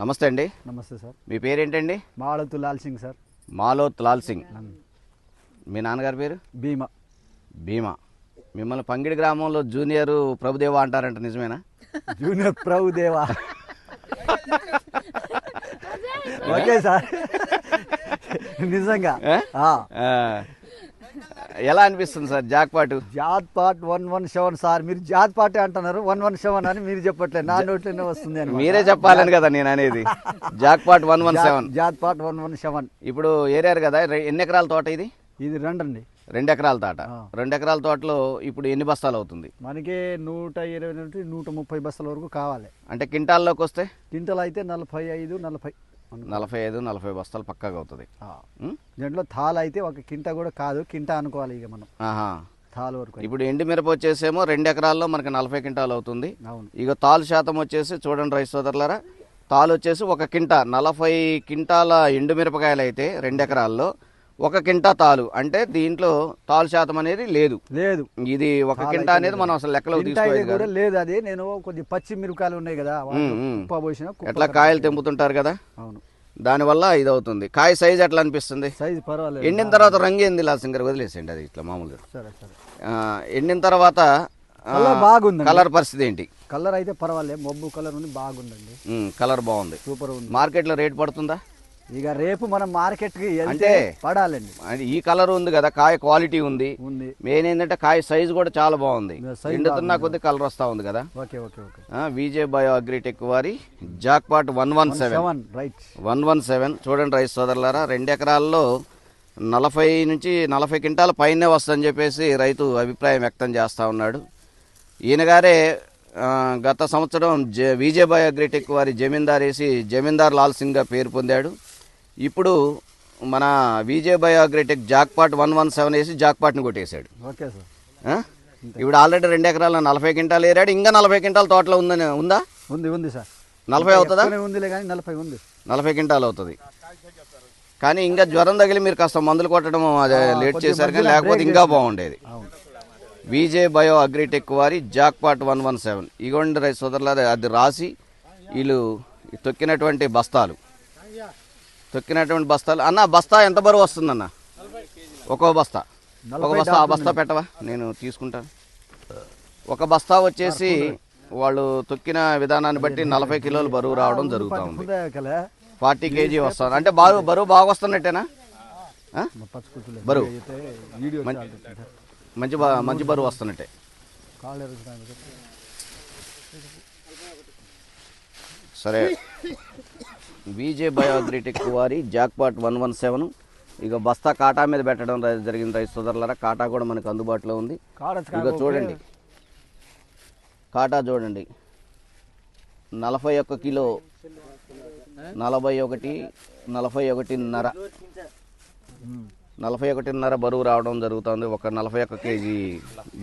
నమస్తే అండి. నమస్తే సార్. మీ పేరేంటండి? మాలోత్ లాల్ సింగ్ సార్. మాలోత్ లాల్ సింగ్. మీ నాన్నగారి పేరు? భీమా. భీమా. మిమ్మల్ని పంగిడి గ్రామంలో జూనియర్ ప్రభుదేవా అంటారంట, నిజమేనా? జూనియర్ ప్రభుదేవా. ఓకే సార్, నిజంగా. ఎలా అనిపిస్తుంది సార్ జాక్పాటు? Jackpot 117 sir. మీరు జాక్పాటే అంటున్నారు, 117 అని మీరు చెప్పట్లేదు, నా నోట్లోనే వస్తుంది అని. మీరే చెప్పాలని కదా నేను అనేది. జాక్పాట్ 117. జాక్పాట్ 117. ఇప్పుడు ఏరియారు కదా, ఎన్ని ఎకరాల తోట ఇది? ఇది రెండండి. 2 ఎకరాల తోట. 2 ఎకరాల తోటలో ఇప్పుడు ఎన్ని బస్తాలు అవుతుంది? మనకి 120 నుండి 130 బస్తాల వరకు కావాలి. అంటే క్వింటాల్లోకి వస్తే? క్వింటల్ అయితే 45-40 బస్తాలు పక్కాగా అవుతుంది. దీంట్లో థాల్ అయితే ఒక కింట కూడా కాదు, కింట అనుకోవాలి ఇక మనం. థాల్ వరకు. ఇప్పుడు ఎండు మిరప వచ్చేసేమో 2 ఎకరాల్లో మనకి 40 క్వింటాలు అవుతుంది. అవును. ఇక తాలు శాతం వచ్చేసి చూడండి రైతు సోదరులారా, తాలు వచ్చేసి 1 కింట 40 క్వింటాల ఎండు మిరపకాయలు అయితే 2 ఎకరాల్లో 1 కింటా తాలు. అంటే దీంట్లో తాలు శాతం అనేది లేదు. ఇది 1 కింటా అనేది మనం అసలు లెక్కలో తీసుకోలేదు లేదు. అది నేను కొద్ది పచ్చి మిరపకాయలు ఉన్నాయి కదా, ఎట్లా కాయలు తెంపుతుంటారు కదా, అవును, దానివల్ల ఇది అవుతుంది. కాయ సైజ్ ఎట్లా అనిపిస్తుంది? సైజ్ పర్వాలేదు. ఎండిన తర్వాత రంగు ఏంది లాల్ సింగ్ గారు? వదిలేసేయండి అది ఇట్లా మామూలుగా. ఎండిన తర్వాత బాగుంది. కలర్ పరిస్థితి ఏంటి? కలర్ అయితే పర్వాలేదు, మబ్బు కలర్ ఉంది, బాగుందండి. కలర్ బాగుంది, సూపర్ ఉంది. మార్కెట్ లో రేట్ పడుతుందా? ఇక రేపు మనం మార్కెట్ కి అంటే పడాలండి. ఈ కలర్ ఉంది కదా, కాయ క్వాలిటీ ఉంది. మెయిన్ ఏంటంటే కాయ సైజ్ కూడా చాలా బాగుంది. ఎండుతున్నా కొద్ది కలర్ వస్తా ఉంది కదా. విజే బయో అగ్రిటెక్ వారి జాక్పాట్ 117 చూడండి రైతు సోదరులారా, 2 ఎకరాల్లో 40 నుంచి 40 క్వింటాల పైనే వస్తుందని చెప్పేసి రైతు అభిప్రాయం వ్యక్తం చేస్తూ ఉన్నాడు. ఈయన గారే గత సంవత్సరం విజే బయో అగ్రిటెక్ వారి జమీందార్ లాల్ సింగ్ గా పేరు పొందాడు. ఇప్పుడు మన విజే బయో అగ్రిటెక్ జాక్పాట్ 117 వేసి జాక్పాట్ని కొట్టేశాడు. ఇప్పుడు ఆల్రెడీ 2 ఎకరాల 40 క్వింటాలు ఏరాడు. ఇంకా 40 క్వింటాల తోటలో ఉందా? ఉంది సార్. 40 అవుతుందా? 40 క్వింటాలు అవుతుంది. కానీ ఇంకా జ్వరం తగిలి మీరు కాస్త మందులు కొట్టడం అదే లేట్ చేశారు, కానీ లేకపోతే ఇంకా బాగుండేది. విజే బయో అగ్రిటెక్ వారి జాక్పాట్ 117 ఇగోండి రైతు సోదరుల, అది రాసి వీళ్ళు తొక్కినటువంటి బస్తాలు అన్న. బస్తా ఎంత బరువు వస్తుందన్న? ఒక్కో బస్తా ఆ బస్తా పెట్టవా, నేను తీసుకుంటాను. ఒక బస్తా వచ్చేసి వాళ్ళు తొక్కిన విధానాన్ని బట్టి 40 కిలోలు బరువు రావడం జరుగుతూ ఉంది. 40 కేజీ వస్తుంది. అంటే బరువు బాగా వస్తున్నట్టేనా? బరువు మంచి బరువు వస్తున్నట్టే. సరే, విజే బయో అగ్రిటెక్ వారి జాక్పాట్ 117 ఇక బస్తా కాటా మీద పెట్టడం జరిగింది రైతు సోదరులారా. కాటా కూడా మనకు అందుబాటులో ఉంది. ఇక చూడండి, కాటా చూడండి, 41 కిలో, 41.5 బరువు రావడం జరుగుతుంది. ఒక 41 కేజీ